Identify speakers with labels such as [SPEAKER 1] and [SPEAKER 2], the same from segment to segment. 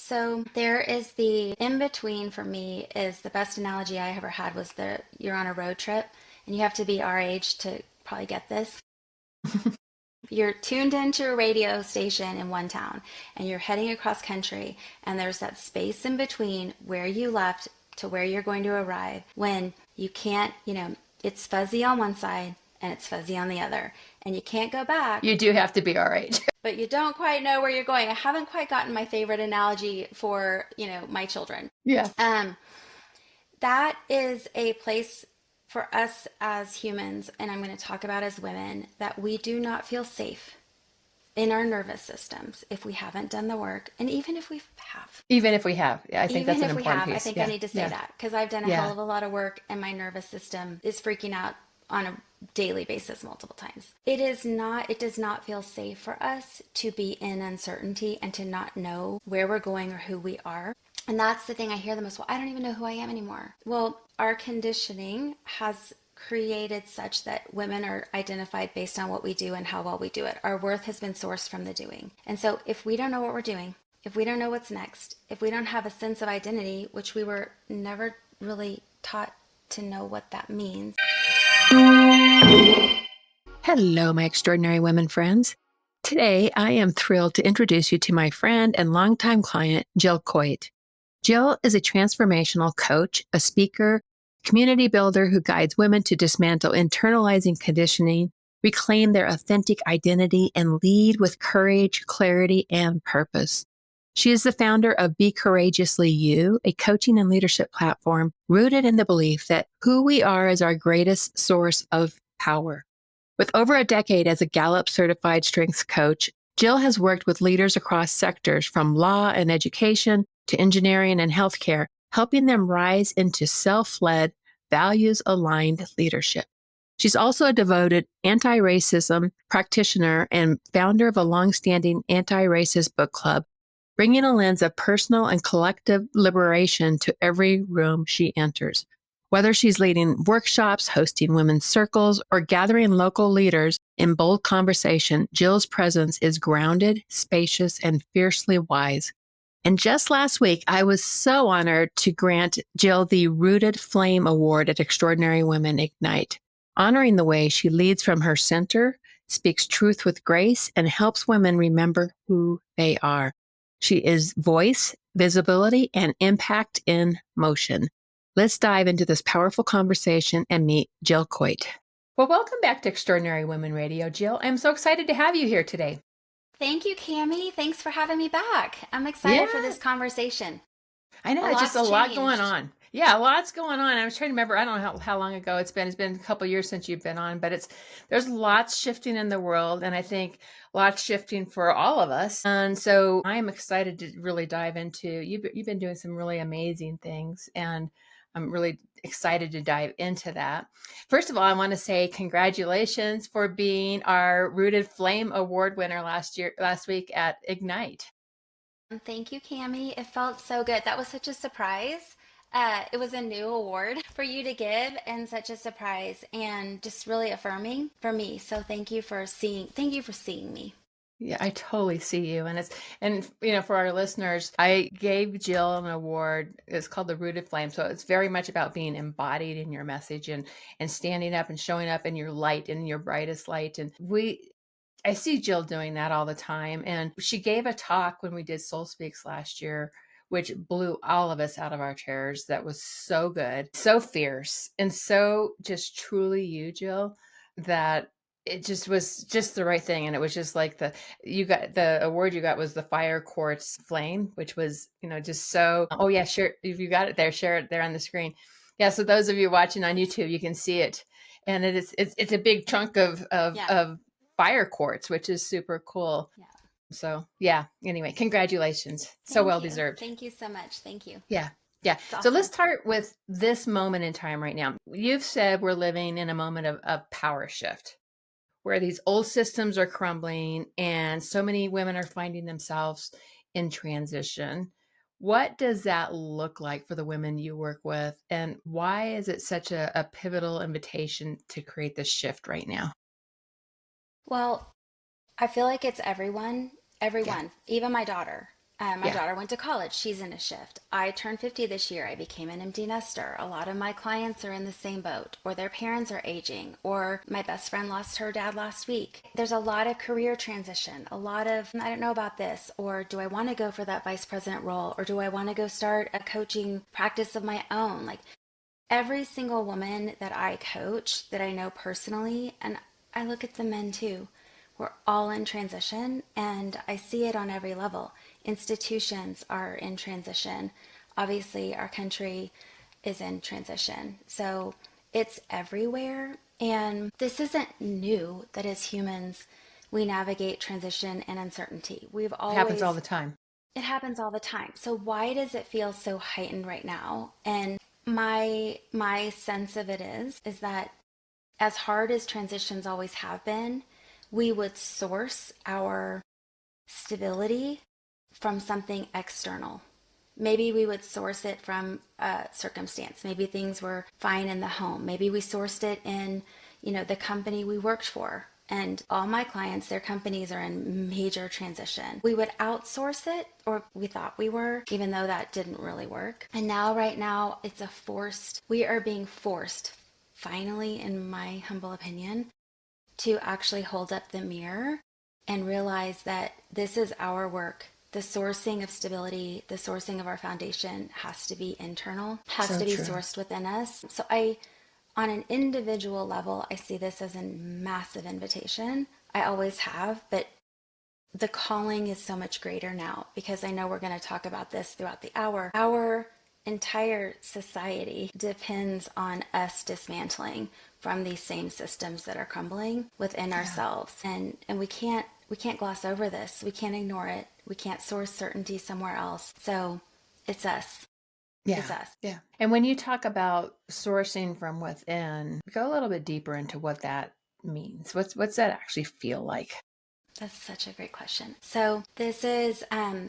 [SPEAKER 1] So there is the in between for me is the best analogy I ever had was you're on a road trip and you have to be our age to probably get this. You're tuned into a radio station in one town and you're heading across country, and there's that space in between where you left to where you're going to arrive when you can't, it's fuzzy on one side and it's fuzzy on the other, and you can't go back,
[SPEAKER 2] You do have to be our age.
[SPEAKER 1] but you don't quite know where you're going. I haven't quite gotten my favorite analogy for, my children.
[SPEAKER 2] Yeah.
[SPEAKER 1] Um, that is a place for us as humans, and I'm going to talk about as women, that we do not feel safe in our nervous systems if we haven't done the work. And even if we have,
[SPEAKER 2] Even if we have. Yeah, I think that's
[SPEAKER 1] even
[SPEAKER 2] an
[SPEAKER 1] if we
[SPEAKER 2] important
[SPEAKER 1] have, I
[SPEAKER 2] piece.
[SPEAKER 1] think I
[SPEAKER 2] Yeah.
[SPEAKER 1] need to say
[SPEAKER 2] Yeah.
[SPEAKER 1] that because I've done a hell
[SPEAKER 2] Yeah.
[SPEAKER 1] of a lot of work and my nervous system is freaking out on a daily basis multiple times. It does not feel safe for us to be in uncertainty and to not know where we're going or who we are. And that's the thing I hear the most. Well, I don't even know who I am anymore. Well, our conditioning has created such that women are identified based on what we do and how well we do it. Our worth has been sourced from the doing. And so if we don't know what we're doing, if we don't know what's next, if we don't have a sense of identity, which we were never really taught to know what that means.
[SPEAKER 3] Hello, my extraordinary women friends. Today, I am thrilled to introduce you to my friend and longtime client, Jill Keuth. Jill is a transformational coach, a speaker, community builder who guides women to dismantle internalizing conditioning, reclaim their authentic identity, and lead with courage, clarity, and purpose. She is the founder of Be Courageously You, a coaching and leadership platform rooted in the belief that who we are is our greatest source of power. With over a decade as a Gallup certified strengths coach, Jill has worked with leaders across sectors from law and education to engineering and healthcare, helping them rise into self-led, values-aligned leadership. She's also a devoted anti-racism practitioner and founder of a longstanding anti-racist book club, bringing a lens of personal and collective liberation to every room she enters. Whether she's leading workshops, hosting women's circles, or gathering local leaders in bold conversation, Jill's presence is grounded, spacious, and fiercely wise. And just last week, I was so honored to grant Jill the Rooted Flame Award at Extraordinary Women Ignite, honoring the way she leads from her center, speaks truth with grace, and helps women remember who they are. She is voice, visibility, and impact in motion. Let's dive into this powerful conversation and meet Jill Keuth.
[SPEAKER 2] Well, welcome back to Extraordinary Women Radio, Jill. I'm so excited to have you here today.
[SPEAKER 1] Thank you, Cami. Thanks for having me back. I'm excited for
[SPEAKER 2] Yeah,
[SPEAKER 1] this conversation.
[SPEAKER 2] I know.
[SPEAKER 1] A
[SPEAKER 2] It's just a
[SPEAKER 1] lot's
[SPEAKER 2] lot going
[SPEAKER 1] changed.
[SPEAKER 2] on. Yeah, lots going on. I was trying to remember. I don't know how long ago it's been. It's been a couple of years since you've been on, but there's lots shifting in the world, and I think lots shifting for all of us. And so I'm excited to really dive into. You've been doing some really amazing things, and I'm really excited to dive into that. First of all, I want to say congratulations for being our Rooted Flame Award winner last week at Ignite.
[SPEAKER 1] Thank you, Cami. It felt so good. That was such a surprise. It was a new award for you to give and such a surprise and just really affirming for me. So thank you for seeing me.
[SPEAKER 2] Yeah, I totally see you. And for our listeners, I gave Jill an award. It's called the Rooted Flame. So it's very much about being embodied in your message and standing up and showing up in your light, in your brightest light. I see Jill doing that all the time. And she gave a talk when we did Soul Speaks last year, which blew all of us out of our chairs. That was so good, so fierce, and so just truly you, Jill, that it just was just the right thing. And it was just like you got the award you got was the fire quartz flame, which was, just so, oh yeah, sure. If you got it there, share it there on the screen. Yeah. So those of you watching on YouTube, you can see it. And it's a big chunk
[SPEAKER 1] Yeah.
[SPEAKER 2] of fire quartz, which is super cool.
[SPEAKER 1] Yeah.
[SPEAKER 2] So yeah, anyway, congratulations. So
[SPEAKER 1] Thank
[SPEAKER 2] well
[SPEAKER 1] you.
[SPEAKER 2] deserved.
[SPEAKER 1] Thank you so much. Thank you.
[SPEAKER 2] Yeah. Yeah.
[SPEAKER 1] It's
[SPEAKER 2] So let's
[SPEAKER 1] awesome.
[SPEAKER 2] start with this moment in time right now. You've said we're living in a moment of power shift where these old systems are crumbling and so many women are finding themselves in transition. What does that look like for the women you work with? And why is it such a pivotal invitation to create this shift right now?
[SPEAKER 1] Well, I feel like it's everyone,
[SPEAKER 2] Yeah.
[SPEAKER 1] even my daughter. My daughter went to college. She's in a shift. I turned 50 this year. I became an empty nester. A lot of my clients are in the same boat, or their parents are aging, or my best friend lost her dad last week. There's a lot of career transition, a lot of, I don't know about this, or do I want to go for that vice president role, or do I want to go start a coaching practice of my own? Like every single woman that I coach that I know personally, and I look at the men too, we're all in transition, and I see it on every level. Institutions are in transition. Obviously, our country is in transition. So it's everywhere. And this isn't new that as humans, we navigate transition and uncertainty. We've
[SPEAKER 2] It happens all
[SPEAKER 1] always,
[SPEAKER 2] the time.
[SPEAKER 1] it happens all the time. So why does it feel so heightened right now? And my sense of it is that as hard as transitions always have been, we would source our stability from something external. Maybe we would source it from a circumstance. Maybe things were fine in the home. Maybe we sourced it in, the company we worked for. And all my clients, their companies are in major transition. We would outsource it, or we thought we were, even though that didn't really work. And now, right now, we are being forced, finally, in my humble opinion, to actually hold up the mirror and realize that this is our work. The sourcing of stability, the sourcing of our foundation has to be internal, has to be sourced within us. So on an individual level, I see this as a massive invitation. I always have, but the calling is so much greater now because I know we're going to talk about this throughout the hour. Our entire society depends on us dismantling from these same systems that are crumbling within ourselves. And we can't gloss over this. We can't ignore it. We can't source certainty somewhere else. So it's us.
[SPEAKER 2] Yeah.
[SPEAKER 1] It's us.
[SPEAKER 2] Yeah. And when you talk about sourcing from within, go a little bit deeper into what that means. What's that actually feel like?
[SPEAKER 1] That's such a great question. So this is,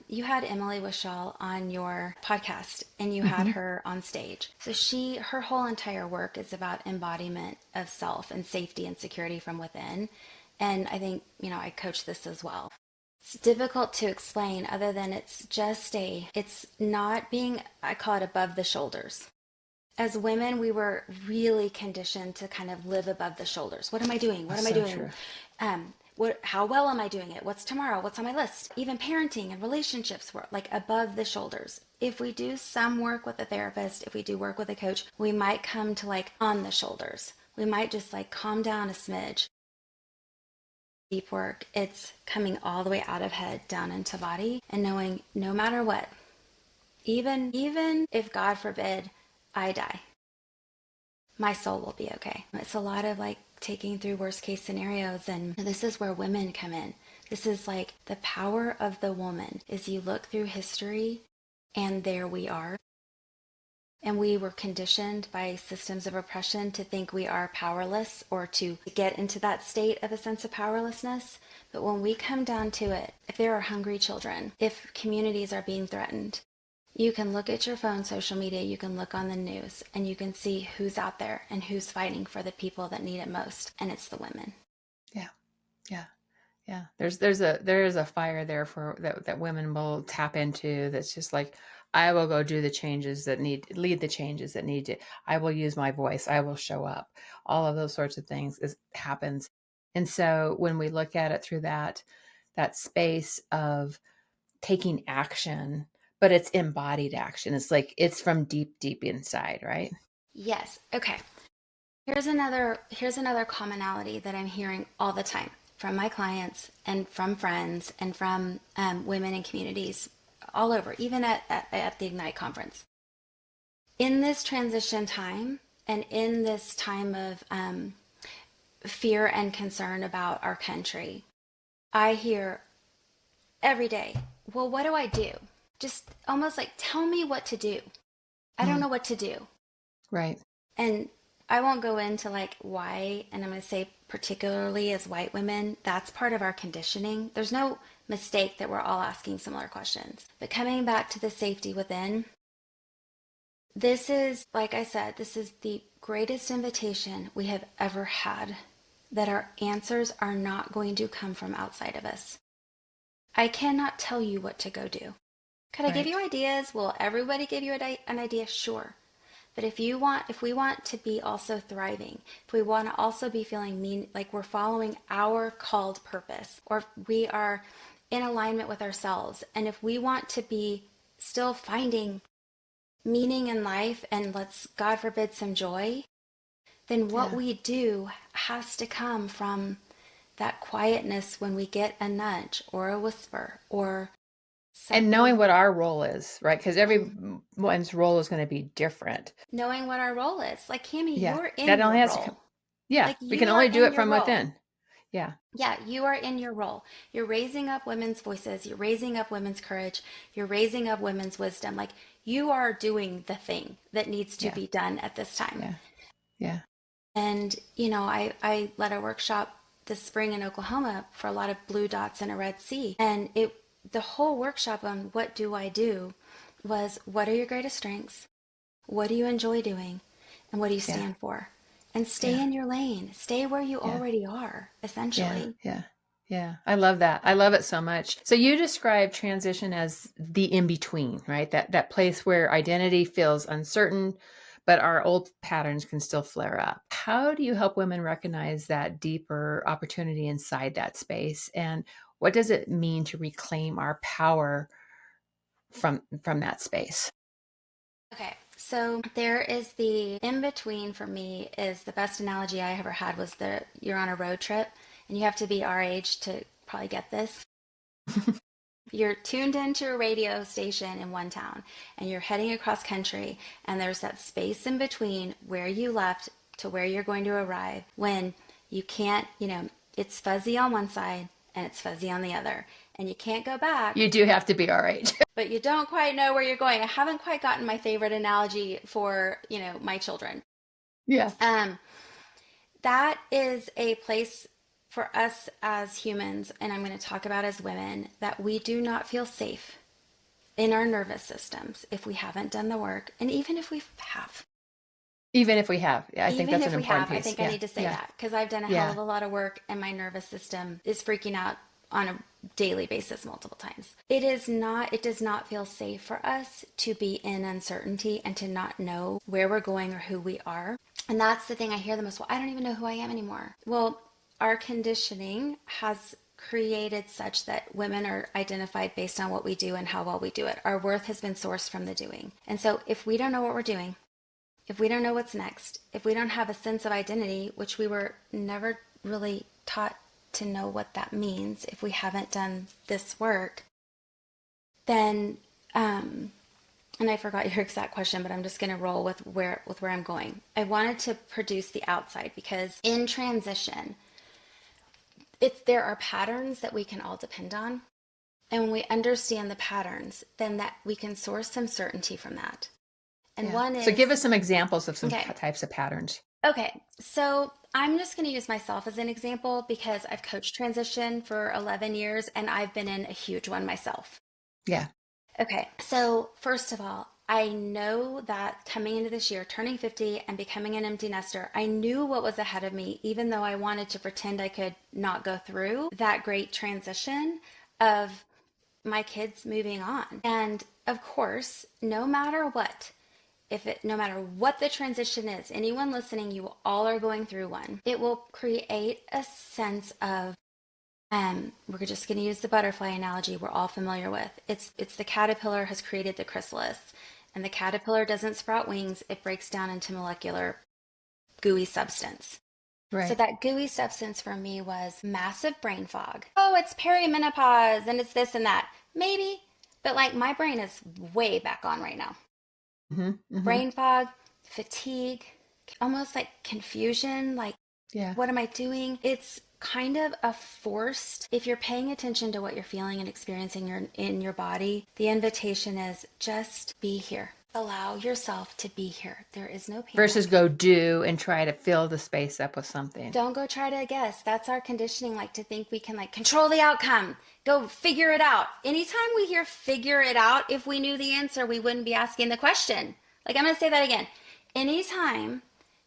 [SPEAKER 1] you had Emily Wishall on your podcast and you had her on stage. So her whole entire work is about embodiment of self and safety and security from within. And I think, I coach this as well. It's difficult to explain other than it's not being, I call it above the shoulders. As women, we were really conditioned to kind of live above the shoulders. What am I doing? What am I doing? How well am I doing it? What's tomorrow? What's on my list? Even parenting and relationships were like above the shoulders. If we do some work with a therapist, if we do work with a coach, we might come to like on the shoulders. We might just like calm down a smidge. Deep work, it's coming all the way out of head down into body and knowing no matter what, even if God forbid I die, my soul will be okay. It's a lot of like taking through worst case scenarios, and this is where women come in. This is like the power of the woman is you look through history and there we are. And we were conditioned by systems of oppression to think we are powerless or to get into that state of a sense of powerlessness. But when we come down to it, if there are hungry children, if communities are being threatened, you can look at your phone, social media, you can look on the news, and you can see who's out there and who's fighting for the people that need it most. And it's the women.
[SPEAKER 2] Yeah. Yeah. Yeah. There is a fire there for that women will tap into. That's just like, I will go do the changes that lead the changes that need to, I will use my voice. I will show up. All of those sorts of things happens. And so when we look at it through that space of taking action, but it's embodied action. It's like, it's from deep, deep inside, right?
[SPEAKER 1] Yes. Okay. Here's another commonality that I'm hearing all the time from my clients and from friends and from women in communities all over, even at the Ignite conference. In this transition time and in this time of fear and concern about our country, I hear every day, well, what do I do? Just almost like, tell me what to do. I don't know what to do.
[SPEAKER 2] Right.
[SPEAKER 1] And I won't go into like why, and I'm going to say particularly as white women, that's part of our conditioning. There's no mistake that we're all asking similar questions. But coming back to the safety within, this is, like I said, this is the greatest invitation we have ever had, that our answers are not going to come from outside of us. I cannot tell you what to go do. Could I give
[SPEAKER 2] Right.
[SPEAKER 1] you ideas? Will everybody give you an idea? Sure. But if we want to be also thriving, if we want to also be feeling like we're following our called purpose, or if we are in alignment with ourselves, and if we want to be still finding meaning in life and let's, God forbid, some joy, then what
[SPEAKER 2] Yeah.
[SPEAKER 1] we do has to come from that quietness when we get a nudge or a whisper or
[SPEAKER 2] And knowing
[SPEAKER 1] something.
[SPEAKER 2] what our role is, right? Because
[SPEAKER 1] Mhm.
[SPEAKER 2] everyone's role is going to be different.
[SPEAKER 1] Knowing what our role is. Like, Cami,
[SPEAKER 2] Yeah.
[SPEAKER 1] you're
[SPEAKER 2] That
[SPEAKER 1] in
[SPEAKER 2] only
[SPEAKER 1] your
[SPEAKER 2] has to come.
[SPEAKER 1] role.
[SPEAKER 2] Yeah.
[SPEAKER 1] Like,
[SPEAKER 2] We can
[SPEAKER 1] you are
[SPEAKER 2] only do
[SPEAKER 1] in
[SPEAKER 2] it
[SPEAKER 1] your
[SPEAKER 2] from
[SPEAKER 1] role.
[SPEAKER 2] within. Yeah.
[SPEAKER 1] Yeah, you are in your role. You're raising up women's voices. You're raising up women's courage. You're raising up women's wisdom. Like, you are doing the thing that needs to
[SPEAKER 2] Yeah.
[SPEAKER 1] be done at this time.
[SPEAKER 2] Yeah. Yeah.
[SPEAKER 1] And, I led a workshop this spring in Oklahoma for a lot of blue dots in a red sea. And the whole workshop on what do I do was, what are your greatest strengths? What do you enjoy doing? And what do you
[SPEAKER 2] Yeah.
[SPEAKER 1] stand for? And stay
[SPEAKER 2] Yeah.
[SPEAKER 1] in your lane. Stay where you
[SPEAKER 2] Yeah.
[SPEAKER 1] already are,
[SPEAKER 2] Yeah.
[SPEAKER 1] essentially.
[SPEAKER 2] Yeah. Yeah. I love that. I love it so much. So you describe transition as the in between, right? That place where identity feels uncertain, but our old patterns can still flare up. How do you help women recognize that deeper opportunity inside that space? And what does it mean to reclaim our power from that space?
[SPEAKER 1] Okay, so there is the in between for me is the best analogy I ever had was you're on a road trip and you have to be our age to probably get this. You're tuned into a radio station in one town and you're heading across country and there's that space in between where you left to where you're going to arrive when you can't, it's fuzzy on one side and it's fuzzy on the other and you can't go back,
[SPEAKER 2] You do have to be all right.
[SPEAKER 1] but you don't quite know where you're going. I haven't quite gotten my favorite analogy for, my children.
[SPEAKER 2] Yeah.
[SPEAKER 1] Um, that is a place for us as humans, and I'm going to talk about as women, that we do not feel safe in our nervous systems if we haven't done the work. And even if we have,
[SPEAKER 2] Even if we have. Yeah, I think
[SPEAKER 1] even
[SPEAKER 2] that's an
[SPEAKER 1] if we
[SPEAKER 2] important
[SPEAKER 1] have, I
[SPEAKER 2] piece.
[SPEAKER 1] think I
[SPEAKER 2] Yeah.
[SPEAKER 1] need to say
[SPEAKER 2] Yeah.
[SPEAKER 1] that because I've done a hell
[SPEAKER 2] Yeah.
[SPEAKER 1] of a lot of work and my nervous system is freaking out on a daily basis multiple times. It does not feel safe for us to be in uncertainty and to not know where we're going or who we are. And that's the thing I hear the most. Well, I don't even know who I am anymore. Well, our conditioning has created such that women are identified based on what we do and how well we do it. Our worth has been sourced from the doing. And so if we don't know what we're doing, if we don't know what's next, if we don't have a sense of identity, which we were never really taught to know what that means if we haven't done this work, then and I forgot your exact question, but I'm just going to roll with where I'm going. I wanted to produce the outside because in transition, there are patterns that we can all depend on. And when we understand the patterns, then that we can source some certainty from that. And
[SPEAKER 2] Yeah.
[SPEAKER 1] one
[SPEAKER 2] So give
[SPEAKER 1] is,
[SPEAKER 2] us some examples of some
[SPEAKER 1] okay,
[SPEAKER 2] types of patterns.
[SPEAKER 1] okay. So I'm just going to use myself as an example because I've coached transition for 11 years and I've been in a huge one myself.
[SPEAKER 2] Yeah.
[SPEAKER 1] Okay, so first of all, I know that coming into this year, turning 50 and becoming an empty nester, I knew what was ahead of me, even though I wanted to pretend I could not go through that great transition of my kids moving on. And of course, no matter what, no matter what the transition is, anyone listening, you all are going through one. It will create a sense of we're just going to use the butterfly analogy we're all familiar with. It's the caterpillar has created the chrysalis, and the caterpillar doesn't sprout wings, it breaks down into molecular gooey substance. So
[SPEAKER 2] Right.
[SPEAKER 1] that gooey substance for me was massive brain fog. Oh, it's perimenopause and it's this and that. Maybe, but like my brain is way back on right now.
[SPEAKER 2] Mm-hmm. Mm-hmm.
[SPEAKER 1] Brain fog, fatigue, almost like confusion, like
[SPEAKER 2] Yeah.
[SPEAKER 1] what am I doing? It's kind of a forced, if you're paying attention to what you're feeling and experiencing in your body, the invitation is just be here. Allow yourself to be here. There is no
[SPEAKER 2] Versus
[SPEAKER 1] panic.
[SPEAKER 2] go do and try to fill the space up with something.
[SPEAKER 1] Don't go try to guess. That's our conditioning, like to think we can like control the outcome. Go figure it out. Anytime we hear figure it out, if we knew the answer, we wouldn't be asking the question. Like I'm going to say that again. Anytime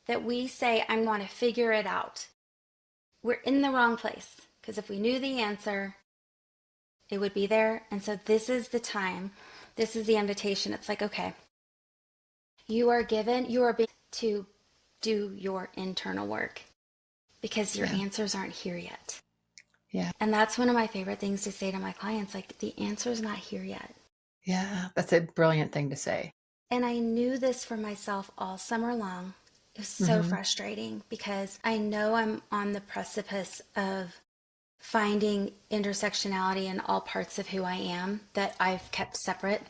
[SPEAKER 1] that we say, I want to figure it out, we're in the wrong place. Because if we knew the answer, it would be there. And so this is the time This is the invitation. It's like, okay, you are being to do your internal work because your answers aren't here yet.
[SPEAKER 2] Yeah.
[SPEAKER 1] And that's one of my favorite things to say to my clients, like, the answer's not here yet.
[SPEAKER 2] Yeah. That's a brilliant thing to say.
[SPEAKER 1] And I knew this for myself all summer long. It was so
[SPEAKER 2] Mm-hmm.
[SPEAKER 1] frustrating because I know I'm on the precipice of finding intersectionality in all parts of who I am that I've kept separate.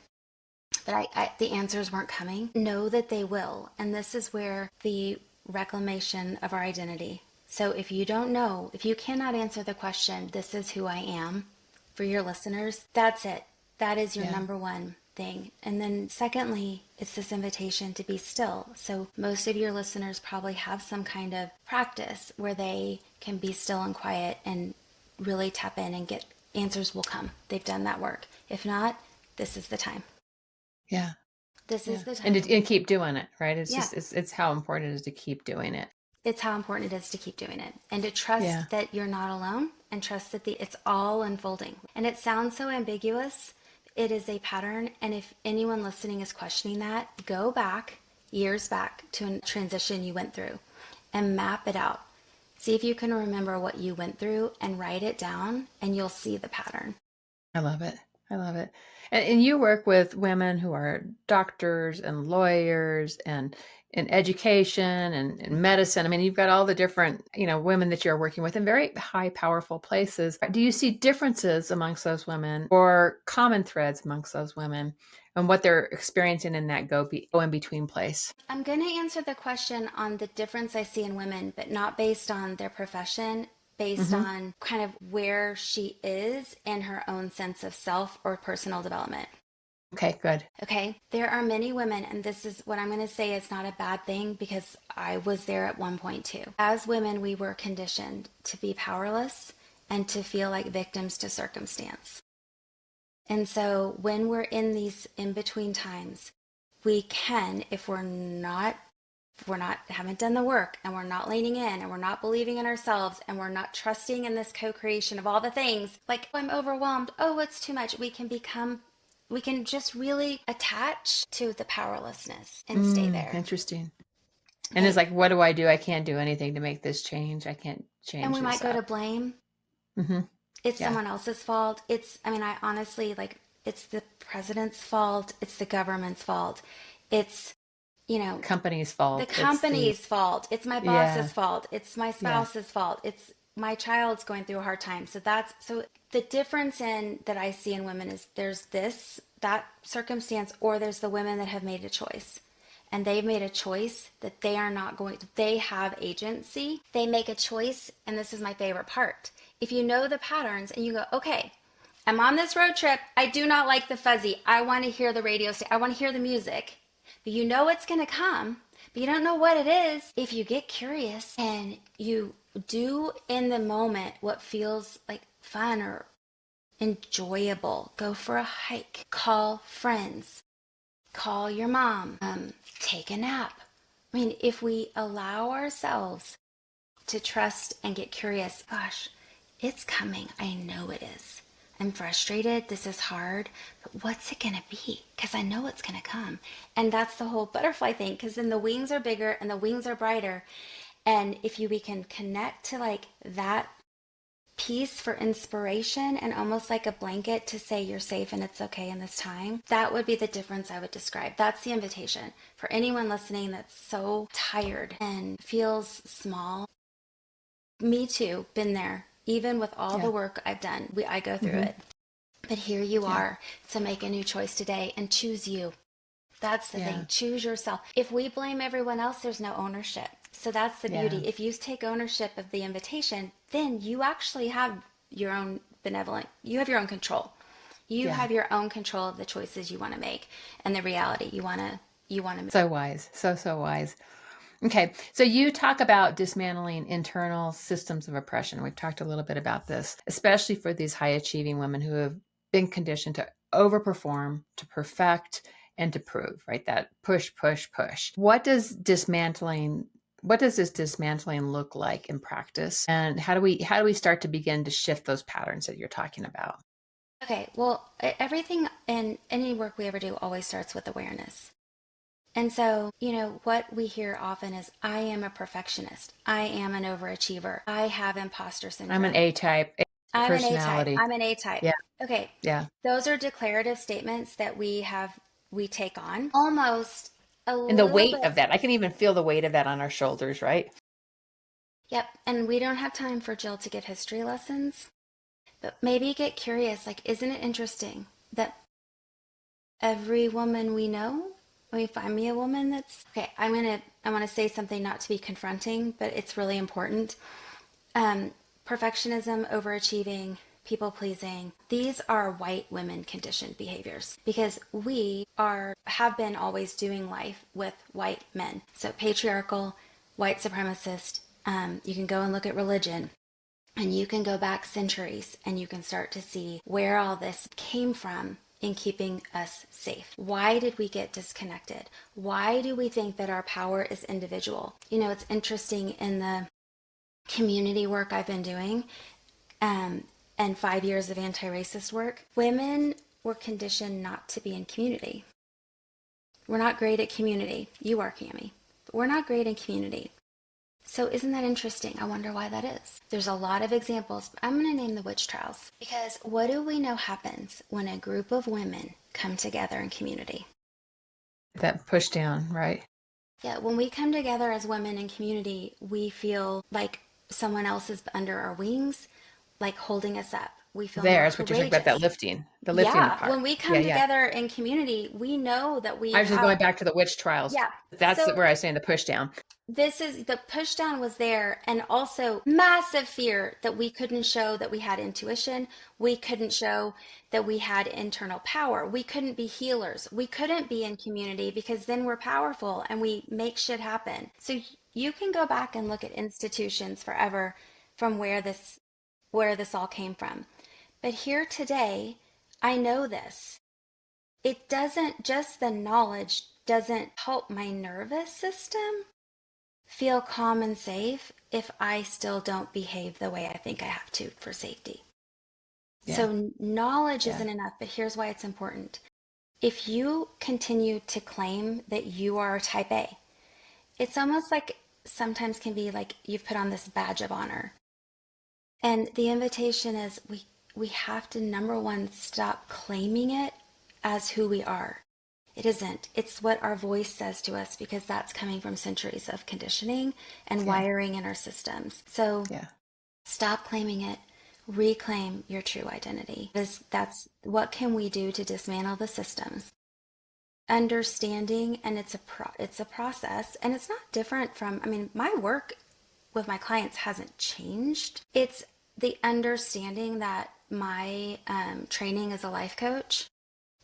[SPEAKER 1] But the answers weren't coming. Know that they will. And this is where the reclamation of our identity. So if you don't know, if you cannot answer the question, this is who I am, for your listeners, that's it. That is your number one thing. And then secondly, it's this invitation to be still. So most of your listeners probably have some kind of practice where they can be still and quiet and really tap in and get answers will come. They've done that work. If not, this is the time.
[SPEAKER 2] Yeah.
[SPEAKER 1] This is the time.
[SPEAKER 2] And keep doing it, right? It's
[SPEAKER 1] Yeah.
[SPEAKER 2] just, it's how important it is to keep doing it.
[SPEAKER 1] It's how important it is to keep doing it and to trust that you're not alone and trust that it's all unfolding. And it sounds so ambiguous. It is a pattern. And if anyone listening is questioning that, go back years back to a transition you went through and map it out. See if you can remember what you went through and write it down, and you'll see the pattern.
[SPEAKER 2] I love it. I love it. And you work with women who are doctors and lawyers and in education and in medicine. I mean, you've got all the different, women that you're working with in very high, powerful places. Do you see differences amongst those women or common threads amongst those women and what they're experiencing in that go in between place?
[SPEAKER 1] I'm going to answer the question on the difference I see in women, but not based on their profession, based on kind of where she is in her own sense of self or personal development.
[SPEAKER 2] Okay, good.
[SPEAKER 1] Okay, there are many women, and this is what I'm going to say is not a bad thing because I was there at one point too. As women, we were conditioned to be powerless and to feel like victims to circumstance. And so when we're in these in-between times, we can, if we're not haven't done the work and we're not leaning in and we're not believing in ourselves and we're not trusting in this co-creation of all the things, like, oh, I'm overwhelmed, oh, it's too much, we can just really attach to the powerlessness and stay there.
[SPEAKER 2] Interesting. And it's like, what do? I can't do anything to make this change. I can't change.
[SPEAKER 1] And we might go to blame. It's someone else's fault. I honestly, like, it's the president's fault. It's the government's fault. It's,
[SPEAKER 2] company's fault.
[SPEAKER 1] The company's fault. It's my boss's fault. It's my spouse's fault. It's my child's going through a hard time. So the difference that I see in women is there's that circumstance, or there's the women that have made a choice. And they've made a choice that they have agency. They make a choice. And this is my favorite part. If you know the patterns and you go, okay, I'm on this road trip. I do not like the fuzzy. I want to hear the radio station. I want to hear the music. But you know it's going to come, but you don't know what it is. If you get curious and you do in the moment what feels like fun or enjoyable, go for a hike, call friends, call your mom, take a nap. I mean, if we allow ourselves to trust and get curious, gosh, it's coming. I know it is. I'm frustrated. This is hard. But what's it going to be? Because I know it's going to come. And that's the whole butterfly thing, because then the wings are bigger and the wings are brighter. And if we can connect to like that piece for inspiration and almost like a blanket to say you're safe and it's okay in this time, that would be the difference I would describe. That's the invitation for anyone listening that's so tired and feels small. Me too, been there. Even with all the work I've done, I go through it. But here you are to make a new choice today and choose you. That's the thing. Choose yourself. If we blame everyone else, there's no ownership. So that's the beauty. If you take ownership of the invitation, then you actually have your own you have your own control. You have your own control of the choices you want to make and the reality you want to make.
[SPEAKER 2] So wise. So wise. Okay. So you talk about dismantling internal systems of oppression. We've talked a little bit about this, especially for these high achieving women who have been conditioned to overperform, to perfect, and to prove, right? That push, push, push. What does this dismantling look like in practice? And how do we start to begin to shift those patterns that you're talking about?
[SPEAKER 1] Okay, well, everything in any work we ever do always starts with awareness. And so, what we hear often is, I am a perfectionist. I am an overachiever. I have imposter
[SPEAKER 2] I'm an
[SPEAKER 1] syndrome.
[SPEAKER 2] A-type
[SPEAKER 1] I'm an A type.
[SPEAKER 2] personality.
[SPEAKER 1] I'm an A type.
[SPEAKER 2] Yeah,
[SPEAKER 1] Okay,
[SPEAKER 2] yeah.
[SPEAKER 1] those are declarative statements that we take on almost a
[SPEAKER 2] And the
[SPEAKER 1] little
[SPEAKER 2] weight
[SPEAKER 1] bit.
[SPEAKER 2] of that, I can even feel the weight of that on our shoulders, right?
[SPEAKER 1] Yep. And we don't have time for Jill to give history lessons, but maybe get curious. Like, isn't it interesting that every woman we know, when we find me a woman that's okay, I want to say something not to be confronting, but it's really important. Um, Perfectionism, overachieving, people pleasing, these are white women conditioned behaviors because we have been always doing life with white men. So patriarchal, white supremacist. You can go and look at religion. And you can go back centuries and you can start to see where all this came from in keeping us safe. Why did we get disconnected? Why do we think that our power is individual? It's interesting in the community work I've been doing um, and 5 years of anti-racist work, women were conditioned not to be in community. We're not great at community. You are, Cami. But we're not great in community. So isn't that interesting? I wonder why that is. There's a lot of examples, but I'm going to name the witch trials because what do we know happens when a group of women come together in community?
[SPEAKER 2] That push down, right?
[SPEAKER 1] Yeah, when we come together as women in community, we feel like someone else is under our wings, like holding us up. We feel more
[SPEAKER 2] There's what you're talking about, that
[SPEAKER 1] courageous.
[SPEAKER 2] lifting, the lifting
[SPEAKER 1] Yeah,
[SPEAKER 2] part.
[SPEAKER 1] when we
[SPEAKER 2] Yeah,
[SPEAKER 1] come
[SPEAKER 2] yeah.
[SPEAKER 1] together in community, we know that we
[SPEAKER 2] I was just
[SPEAKER 1] have,
[SPEAKER 2] going back to the witch trials.
[SPEAKER 1] yeah.
[SPEAKER 2] That's
[SPEAKER 1] So
[SPEAKER 2] where I was saying the push down.
[SPEAKER 1] this is the push down was there, and also massive fear that we couldn't show that we had intuition. We couldn't show that we had internal power. We couldn't be healers. We couldn't be in community because then we're powerful and we make shit happen. So you can go back and look at institutions forever from where this all came from. But here today, I know this. It doesn't just the knowledge doesn't help my nervous system feel calm and safe if I still don't behave the way I think I have to for safety.
[SPEAKER 2] Yeah,
[SPEAKER 1] So knowledge
[SPEAKER 2] yeah,
[SPEAKER 1] isn't enough, but here's why it's important. If you continue to claim that you are type A, it's almost like sometimes can be like you've put on this badge of honor. And the invitation is we have to, number one, stop claiming it as who we are. It isn't. It's what our voice says to us because that's coming from centuries of conditioning and
[SPEAKER 2] yeah,
[SPEAKER 1] wiring in our systems. So
[SPEAKER 2] yeah.
[SPEAKER 1] stop claiming it. Reclaim your true identity. That's what can we do to dismantle the systems? Understanding, and it's a process, and it's not different from. I mean, my work with my clients hasn't changed. It's the understanding that my training as a life coach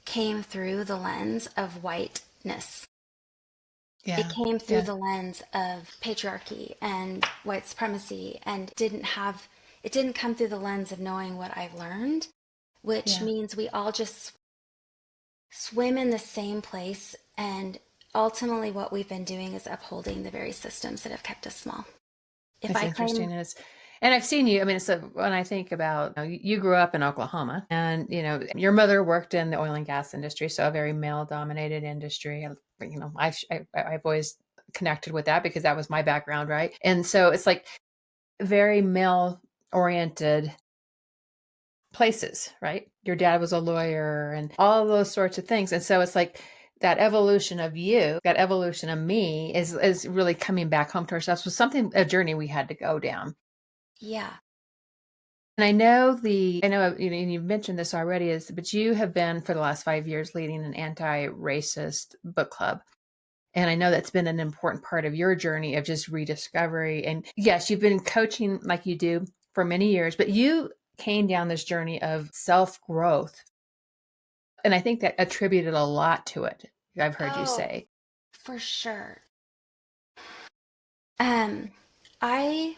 [SPEAKER 1] came through the lens of whiteness. It
[SPEAKER 2] Yeah,
[SPEAKER 1] came through
[SPEAKER 2] yeah,
[SPEAKER 1] the lens of patriarchy and white supremacy and it didn't come through the lens of knowing what I've learned, which
[SPEAKER 2] yeah.
[SPEAKER 1] means we all just swim in the same place, and ultimately what we've been doing is upholding the very systems that have kept us small. If
[SPEAKER 2] It's
[SPEAKER 1] I
[SPEAKER 2] interesting.
[SPEAKER 1] claim,
[SPEAKER 2] And I've seen you. I mean, so when I think about, you grew up in Oklahoma, and your mother worked in the oil and gas industry, so a very male dominated industry. And I've always connected with that because that was my background, right? And so it's like very male oriented places, right? Your dad was a lawyer and all those sorts of things. And so it's like that evolution of you, that evolution of me is really coming back home to ourselves, was something, a journey we had to go down.
[SPEAKER 1] yeah,
[SPEAKER 2] And I know, and you've mentioned this already, but you have been for the last 5 years leading an anti-racist book club. And I know that's been an important part of your journey of just rediscovery. And yes, you've been coaching like you do for many years, but you came down this journey of self growth. And I think that attributed a lot to it. I've heard you
[SPEAKER 1] oh,
[SPEAKER 2] say.
[SPEAKER 1] for sure. Um, I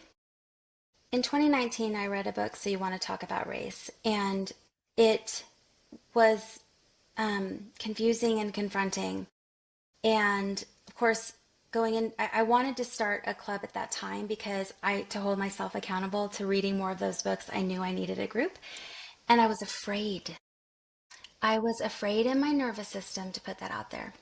[SPEAKER 1] In 2019, I read a book, So You Want to Talk About Race, and it was confusing and confronting. And of course, going in, I wanted to start a club at that time because to hold myself accountable to reading more of those books, I knew I needed a group. And I was afraid. I was afraid in my nervous system to put that out there.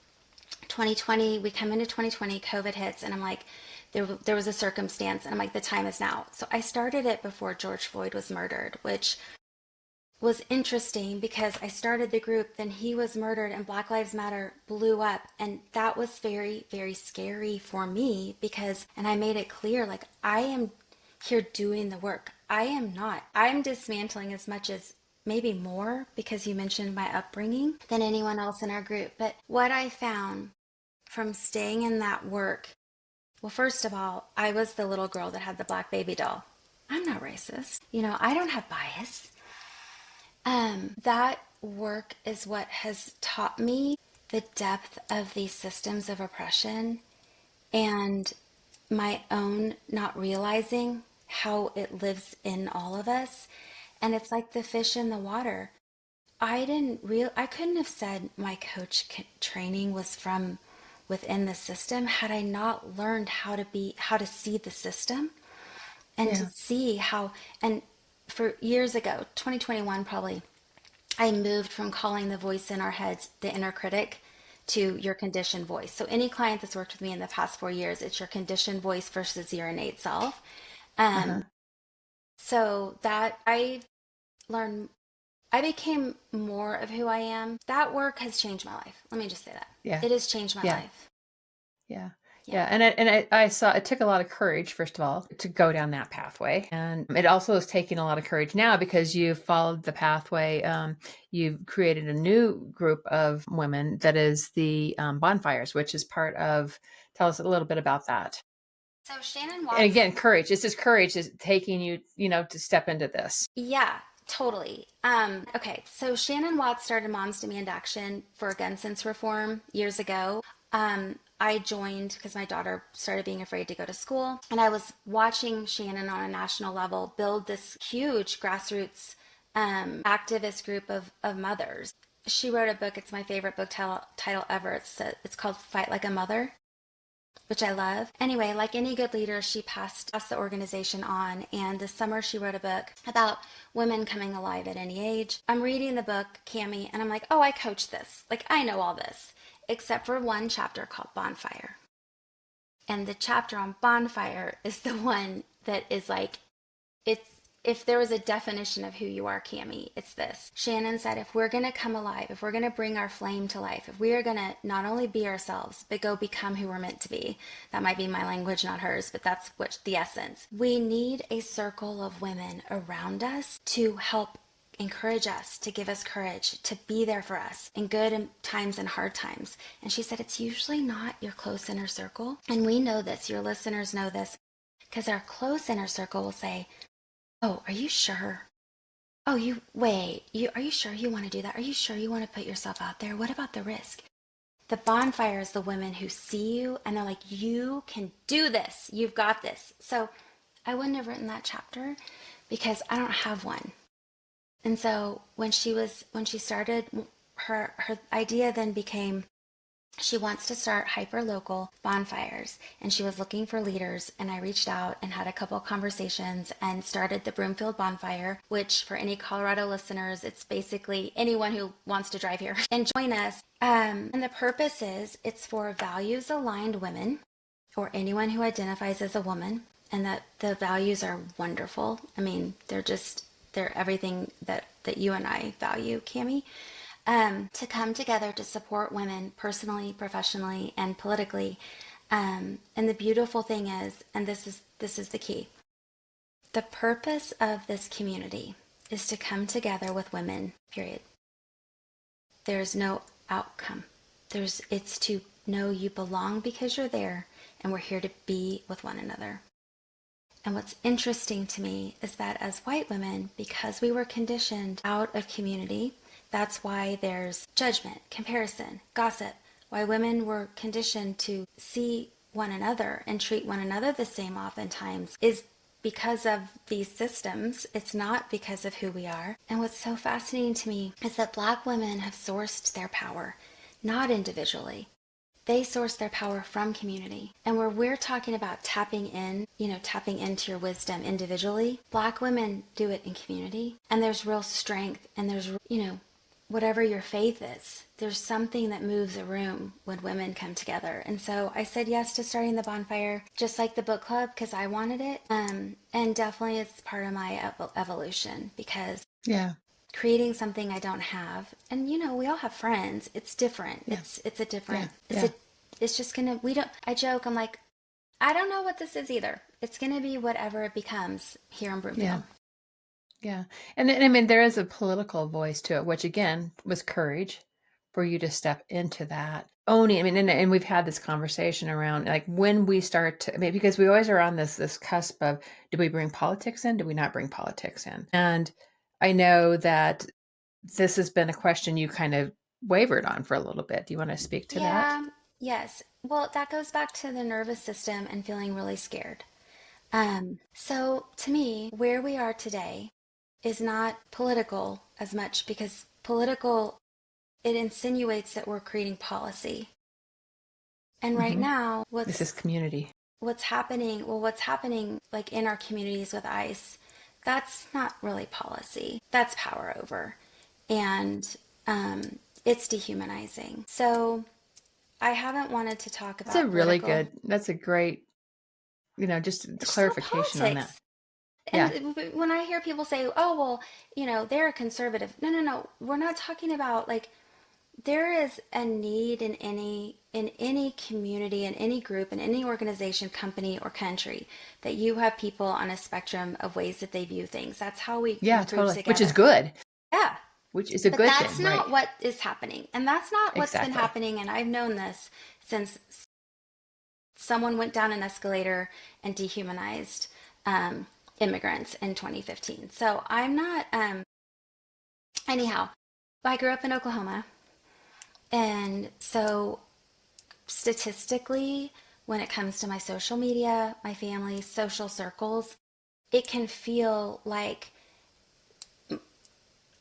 [SPEAKER 1] 2020, we come into 2020, COVID hits, and I'm like, there was a circumstance, and I'm like, the time is now. So I started it before George Floyd was murdered, which was interesting because I started the group, then he was murdered, and Black Lives Matter blew up. And that was very, very scary for me because, and I made it clear, like, I am here doing the work. I am not. I'm dismantling as much as maybe more because you mentioned my upbringing than anyone else in our group. But what I found from staying in that work, well, first of all, I was the little girl that had the black baby doll. I'm not racist. I don't have bias. That work is what has taught me the depth of these systems of oppression and my own not realizing how it lives in all of us. And it's like the fish in the water. I couldn't have said my training was from within the system had I not learned how to see the system and to
[SPEAKER 2] Yeah.
[SPEAKER 1] see how, and for years ago, 2021 probably, I moved from calling the voice in our heads the inner critic to your conditioned voice. So any client that's worked with me in the past 4 years, it's your conditioned voice versus your innate self.
[SPEAKER 2] Uh-huh.
[SPEAKER 1] So that learned, I became more of who I am. That work has changed my life. Let me just say that.
[SPEAKER 2] Yeah.
[SPEAKER 1] It has changed my
[SPEAKER 2] Yeah.
[SPEAKER 1] life.
[SPEAKER 2] Yeah.
[SPEAKER 1] Yeah.
[SPEAKER 2] Yeah. And I saw it took a lot of courage, first of all, to go down that pathway. And it also is taking a lot of courage now because you've followed the pathway. You've created a new group of women that is the bonfires, which is part of, tell us a little bit about that.
[SPEAKER 1] So Shannon
[SPEAKER 2] And
[SPEAKER 1] Watts.
[SPEAKER 2] again, courage. This is courage is taking you, to step into this.
[SPEAKER 1] Yeah, totally. Okay, so Shannon Watts started Moms Demand Action for gun sense reform years ago. I joined because my daughter started being afraid to go to school, and I was watching Shannon on a national level build this huge grassroots activist group of mothers. She wrote a book. It's my favorite book title ever. It's called Fight Like a Mother, which I love. Anyway, like any good leader, she passed the organization on. And this summer, she wrote a book about women coming alive at any age. I'm reading the book, Cami, and I'm like, oh, I coach this. Like, I know all this, except for one chapter called Bonfire. And the chapter on Bonfire is the one that is like, it's, if there was a definition of who you are, Cami, it's this. Shannon said, if we're going to come alive, if we're going to bring our flame to life, if we are going to not only be ourselves, but go become who we're meant to be, that might be my language, not hers, but that's what the essence. We need a circle of women around us to help encourage us, to give us courage, to be there for us in good times and hard times. And she said, it's usually not your close inner circle. And we know this, your listeners know this, because our close inner circle will say, oh, are you sure? Oh, are you sure you want to do that? Are you sure you want to put yourself out there? What about the risk? The bonfire is the women who see you and they're like, you can do this. You've got this. So I wouldn't have written that chapter because I don't have one. And so when she started, her idea then became she wants to start hyper-local bonfires, and she was looking for leaders, and I reached out and had a couple of conversations and started the Broomfield Bonfire, which for any Colorado listeners, it's basically anyone who wants to drive here and join us. And the purpose is it's for values-aligned women or anyone who identifies as a woman, and that the values are wonderful. I mean, they're everything that you and I value, Cami. To come together to support women personally, professionally, and politically. And the beautiful thing is, and this is the key, the purpose of this community is to come together with women, period. There's no outcome. It's to know you belong because you're there, and we're here to be with one another. And what's interesting to me is that as white women, because we were conditioned out of community, that's why there's judgment, comparison, gossip, why women were conditioned to see one another and treat one another the same oftentimes is because of these systems. It's not because of who we are. And what's so fascinating to me is that Black women have sourced their power, not individually. They source their power from community. And where we're talking about tapping into your wisdom individually, Black women do it in community. And there's real strength and there's whatever your faith is, there's something that moves a room when women come together. And so I said yes to starting the bonfire, just like the book club, because I wanted it. And definitely it's part of my evolution, because
[SPEAKER 2] Yeah.
[SPEAKER 1] creating something I don't have, and we all have friends. It's different.
[SPEAKER 2] Yeah.
[SPEAKER 1] It's a different.
[SPEAKER 2] Yeah.
[SPEAKER 1] It's just gonna. We don't. I joke. I'm like, I don't know what this is either. It's gonna be whatever it becomes here in
[SPEAKER 2] Yeah.
[SPEAKER 1] Broomfield.
[SPEAKER 2] Yeah. And I mean, there is a political voice to it, which again was courage for you to step into that owning. I mean, and we've had this conversation around like when we start to, I mean, because we always are on this cusp of, do we bring politics in? Do we not bring politics in? And I know that this has been a question you kind of wavered on for a little bit. Do you want to speak to that?
[SPEAKER 1] Yeah. Yes. Well, that goes back to the nervous system and feeling really scared. So to me, where we are today is not political as much, because political, it insinuates that we're creating policy. And right
[SPEAKER 2] Hmm.
[SPEAKER 1] now,
[SPEAKER 2] This is community.
[SPEAKER 1] what's happening like in our communities with ICE, that's not really policy. That's power over. And it's dehumanizing. So I haven't wanted to talk
[SPEAKER 2] That's a
[SPEAKER 1] about
[SPEAKER 2] really
[SPEAKER 1] political.
[SPEAKER 2] good, that's a great, just
[SPEAKER 1] It's still
[SPEAKER 2] clarification on that.
[SPEAKER 1] politics.
[SPEAKER 2] Yeah.
[SPEAKER 1] And when I hear people say, oh, well, they're a conservative. No, no, no. We're not talking about like, there is a need in any community, in any group, in any organization, company, or country, that you have people on a spectrum of ways that they view things. That's how we
[SPEAKER 2] Yeah,
[SPEAKER 1] group
[SPEAKER 2] totally. Which is
[SPEAKER 1] together.
[SPEAKER 2] good,
[SPEAKER 1] Yeah.
[SPEAKER 2] which is a
[SPEAKER 1] But
[SPEAKER 2] good
[SPEAKER 1] that's
[SPEAKER 2] thing, right?
[SPEAKER 1] not what is happening. And that's not what's been
[SPEAKER 2] Exactly.
[SPEAKER 1] happening. And I've known this since someone went down an escalator and dehumanized immigrants in 2015. So I'm not, anyhow, I grew up in Oklahoma. And so statistically, when it comes to my social media, my family, social circles, it can feel like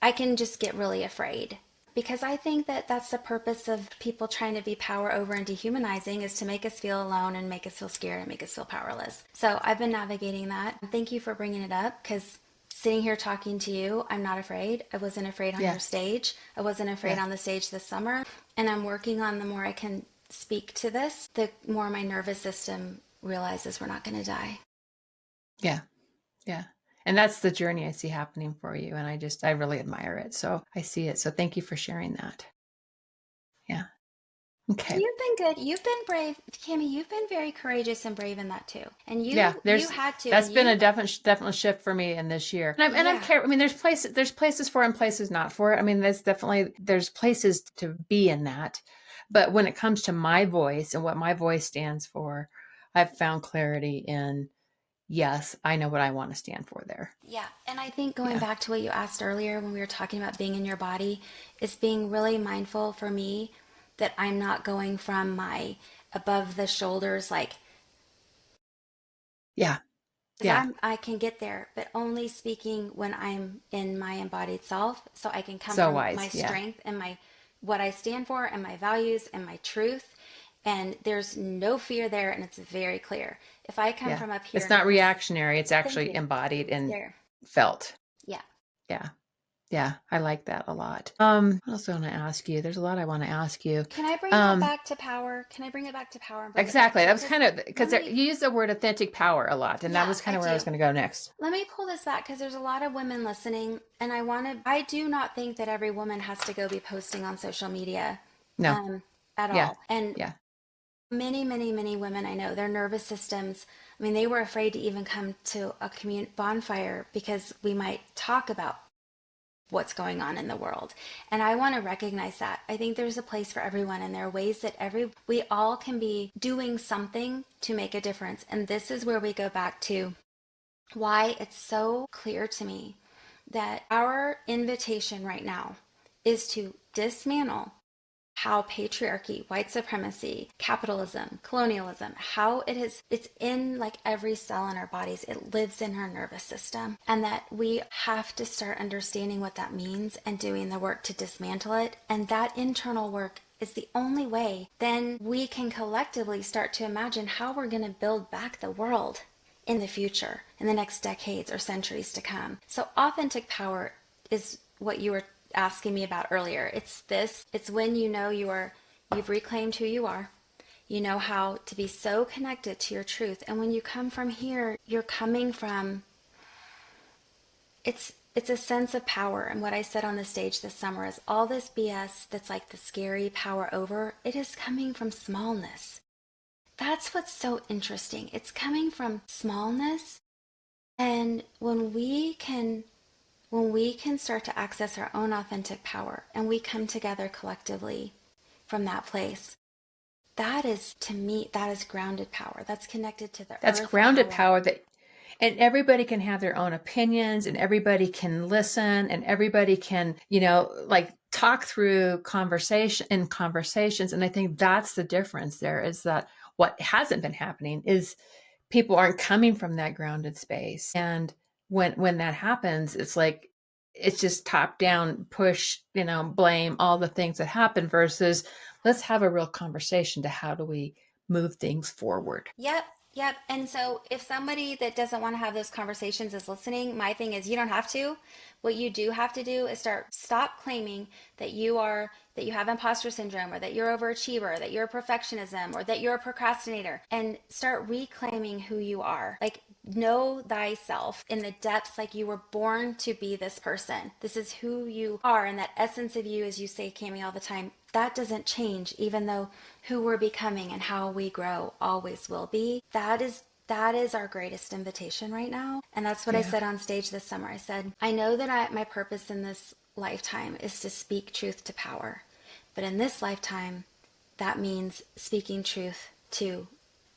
[SPEAKER 1] I can just get really afraid, because I think that that's the purpose of people trying to be power over and dehumanizing, is to make us feel alone and make us feel scared and make us feel powerless. So I've been navigating that. Thank you for bringing it up, because sitting here talking to you, I'm not afraid. I wasn't afraid on
[SPEAKER 2] Yeah.
[SPEAKER 1] your stage. I wasn't afraid
[SPEAKER 2] Yeah.
[SPEAKER 1] on the stage this summer. And I'm working on, the more I can speak to this, the more my nervous system realizes we're not going to die.
[SPEAKER 2] Yeah. Yeah. And that's the journey I see happening for you. And I really admire it. So I see it. So thank you for sharing that. Yeah. Okay.
[SPEAKER 1] You've been good. You've been brave, Cami. You've been very courageous and brave in that too. And
[SPEAKER 2] Yeah.
[SPEAKER 1] you had to,
[SPEAKER 2] That's
[SPEAKER 1] and
[SPEAKER 2] been a
[SPEAKER 1] you,
[SPEAKER 2] definite shift for me in this year. And I'm
[SPEAKER 1] yeah,
[SPEAKER 2] care. I mean, there's places for it and places not for it. I mean, there's places to be in that. But when it comes to my voice and what my voice stands for, I've found clarity in, yes, I know what I want to stand for there.
[SPEAKER 1] yeah. And I think going
[SPEAKER 2] Yeah.
[SPEAKER 1] back to what you asked earlier when we were talking about being in your body, is being really mindful for me that I'm not going from my above the shoulders, like,
[SPEAKER 2] Yeah.
[SPEAKER 1] because
[SPEAKER 2] Yeah.
[SPEAKER 1] I can get there, but only speaking when I'm in my embodied self, so I can come
[SPEAKER 2] So
[SPEAKER 1] from my
[SPEAKER 2] wise. Yeah.
[SPEAKER 1] strength and my what I stand for and my values and my truth. And there's no fear there, and it's very clear. If I come
[SPEAKER 2] Yeah.
[SPEAKER 1] from up here
[SPEAKER 2] It's
[SPEAKER 1] and
[SPEAKER 2] not
[SPEAKER 1] have this,
[SPEAKER 2] reactionary. It's
[SPEAKER 1] thank
[SPEAKER 2] actually
[SPEAKER 1] you.
[SPEAKER 2] embodied and
[SPEAKER 1] There.
[SPEAKER 2] felt.
[SPEAKER 1] Yeah.
[SPEAKER 2] Yeah. Yeah. I like that a lot. What else do I want to ask you? There's a lot I want to ask you.
[SPEAKER 1] Can I bring that
[SPEAKER 2] Um,
[SPEAKER 1] back to power? Can I bring it back to power and bring it back
[SPEAKER 2] exactly.
[SPEAKER 1] to,
[SPEAKER 2] That was
[SPEAKER 1] because
[SPEAKER 2] kind of
[SPEAKER 1] let
[SPEAKER 2] because
[SPEAKER 1] me,
[SPEAKER 2] you use the word authentic power a lot, and that
[SPEAKER 1] yeah,
[SPEAKER 2] was kind
[SPEAKER 1] I
[SPEAKER 2] of where I was
[SPEAKER 1] do.
[SPEAKER 2] going to go next.
[SPEAKER 1] Let me pull this back, because there's a lot of women listening, and I do not think that every woman has to go be posting on social media
[SPEAKER 2] No.
[SPEAKER 1] um, at
[SPEAKER 2] Yeah.
[SPEAKER 1] all. And
[SPEAKER 2] Yeah.
[SPEAKER 1] many, many, many women I know, their nervous systems, I mean, they were afraid to even come to a community bonfire, because we might talk about what's going on in the world. And I want to recognize that. I think there's a place for everyone, and there are ways that we all can be doing something to make a difference. And this is where we go back to why it's so clear to me that our invitation right now is to dismantle how patriarchy, white supremacy, capitalism, colonialism, how it's in like every cell in our bodies. It lives in our nervous system. And that we have to start understanding what that means and doing the work to dismantle it. And that internal work is the only way then we can collectively start to imagine how we're going to build back the world in the future, in the next decades or centuries to come. So authentic power is what you were asking me about earlier. It's when you know you've reclaimed who you are. You know how to be so connected to your truth. And when you come from here, you're coming from, it's a sense of power. And what I said on the stage this summer is all this BS that's like the scary power over, it is coming from smallness. That's what's so interesting. It's coming from smallness. And when we can start to access our own authentic power and we come together collectively from that place, that is, to me, that is grounded power. That's connected to the
[SPEAKER 2] That's
[SPEAKER 1] earth
[SPEAKER 2] grounded power that, and everybody can have their own opinions and everybody can listen and everybody can, like talk through conversations. And I think that's the difference there, is that what hasn't been happening is people aren't coming from that grounded space. And when that happens, it's like, it's just top down push, blame, all the things that happen, versus let's have a real conversation to how do we move things forward.
[SPEAKER 1] Yep, yep. And so if somebody that doesn't want to have those conversations is listening, my thing is you don't have to. What you do have to do is stop claiming that you have imposter syndrome, or that you're overachiever, that you're a perfectionism, or that you're a procrastinator, and start reclaiming who you are. Like, know thyself in the depths, like you were born to be this person. This is who you are, and that essence of you, as you say, Cami, all the time, that doesn't change, even though who we're becoming and how we grow always will be. That is our greatest invitation right now. And that's what I said on stage this summer. I said, I know that my purpose in this lifetime is to speak truth to power. But in this lifetime, that means speaking truth to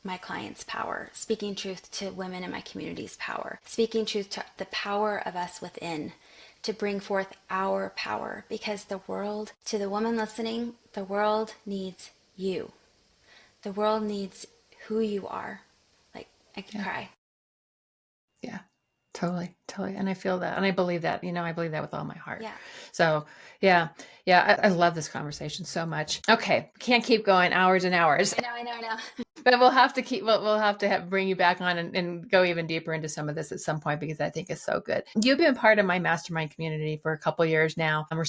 [SPEAKER 1] my clients' power, speaking truth to women in my community's power, speaking truth to the power of us within, to bring forth our power. Because the world, to the woman listening, the world needs you. The world needs who you are. Like, I can cry.
[SPEAKER 2] Yeah, totally. And I feel that. And I believe that, I believe that with all my heart.
[SPEAKER 1] Yeah.
[SPEAKER 2] So yeah. I love this conversation so much. Okay. Can't keep going hours and hours.
[SPEAKER 1] I know.
[SPEAKER 2] But we'll have to bring you back on and go even deeper into some of this at some point, because I think it's so good. You've been part of my mastermind community for a couple of years now, and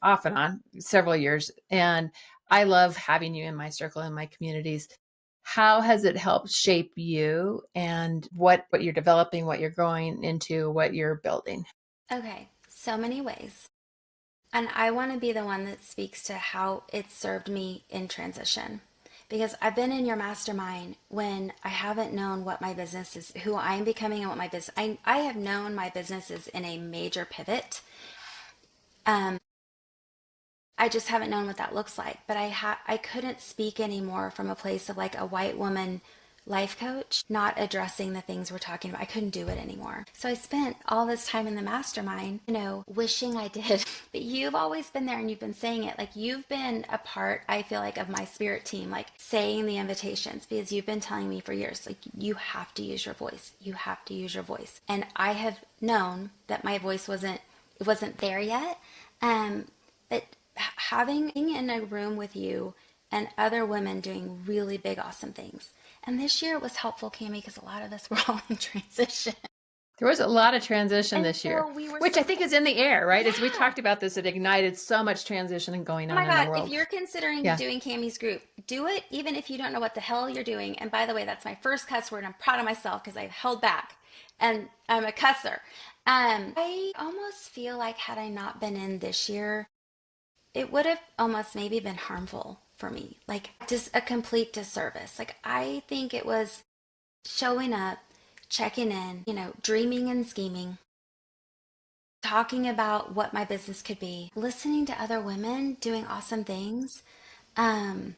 [SPEAKER 2] off and on several years. And I love having you in my circle, in my communities. How has it helped shape you and what you're developing, what you're growing into, what you're building?
[SPEAKER 1] Okay. So many ways. And I want to be the one that speaks to how it served me in transition. Because I've been in your mastermind when I haven't known what my business is, who I'm becoming, and what my business, I have known my business is in a major pivot. I just haven't known what that looks like. But I couldn't speak anymore from a place of like a white woman life coach, not addressing the things we're talking about. I couldn't do it anymore. So I spent all this time in the mastermind, wishing I did. But you've always been there, and you've been saying it. Like, you've been a part, I feel like, of my spirit team, like saying the invitations, because you've been telling me for years, like, you have to use your voice. You have to use your voice. And I have known that my voice wasn't there yet. But having in a room with you and other women doing really big, awesome things. And this year it was helpful, Cami, because a lot of us were all in transition.
[SPEAKER 2] There was a lot of transition this
[SPEAKER 1] so
[SPEAKER 2] year, which I think is in the air, right? As we talked about this, it ignited so much transition and going
[SPEAKER 1] Oh
[SPEAKER 2] on
[SPEAKER 1] my
[SPEAKER 2] in the
[SPEAKER 1] God,
[SPEAKER 2] world.
[SPEAKER 1] if you're considering doing Cami's group, do it even if you don't know what the hell you're doing. And by the way, that's my first cuss word. I'm proud of myself because I've held back, and I'm a cusser. I almost feel like had I not been in this year, it would have almost maybe been harmful for me, like just a complete disservice. Like, I think it was showing up, checking in, dreaming and scheming, talking about what my business could be, listening to other women doing awesome things. And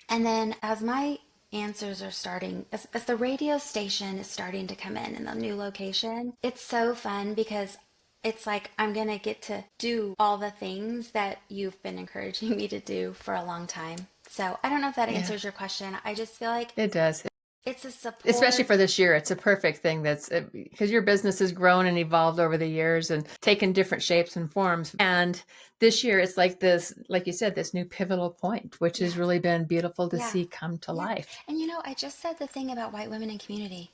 [SPEAKER 1] then as my answers are starting, as the radio station is starting to come in the new location, it's so fun because it's like I'm going to get to do all the things that you've been encouraging me to do for a long time. So I don't know if that answers your question. I just feel like
[SPEAKER 2] it does.
[SPEAKER 1] It's a support.
[SPEAKER 2] Especially for this year. It's a perfect thing because your business has grown and evolved over the years and taken different shapes and forms. And this year it's like this, like you said, this new pivotal point, which has really been beautiful to see come to life.
[SPEAKER 1] And I just said the thing about white women in community.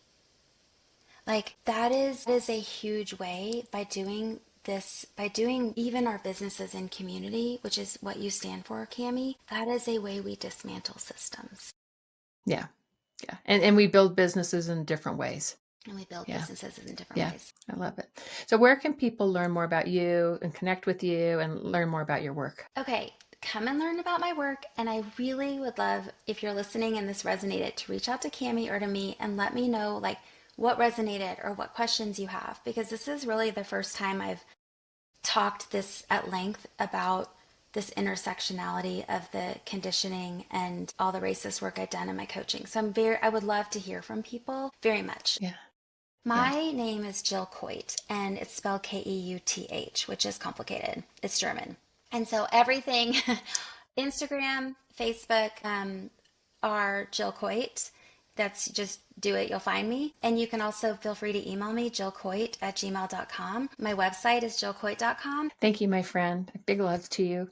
[SPEAKER 1] Like, that is a huge way by doing this, by doing even our businesses in community, which is what you stand for, Cami, that is a way we dismantle systems.
[SPEAKER 2] Yeah. Yeah. And we build businesses in different ways.
[SPEAKER 1] And we build
[SPEAKER 2] Yeah.
[SPEAKER 1] businesses in different
[SPEAKER 2] Yeah.
[SPEAKER 1] ways.
[SPEAKER 2] I love it. So where can people learn more about you and connect with you and learn more about your work?
[SPEAKER 1] Okay, come and learn about my work. And I really would love, if you're listening and this resonated, to reach out to Cami or to me and let me know like what resonated or what questions you have, because this is really the first time I've talked this at length about this intersectionality of the conditioning and all the racist work I've done in my coaching. So I would love to hear from people very much.
[SPEAKER 2] Yeah.
[SPEAKER 1] My name is Jill Keuth, and it's spelled Keuth, which is complicated. It's German. And so everything, Instagram, Facebook, are Jill Keuth. That's just do it, you'll find me. And you can also feel free to email me, jillkeuth@gmail.com. My website is jillkeuth.com.
[SPEAKER 2] Thank you, my friend. Big love to you.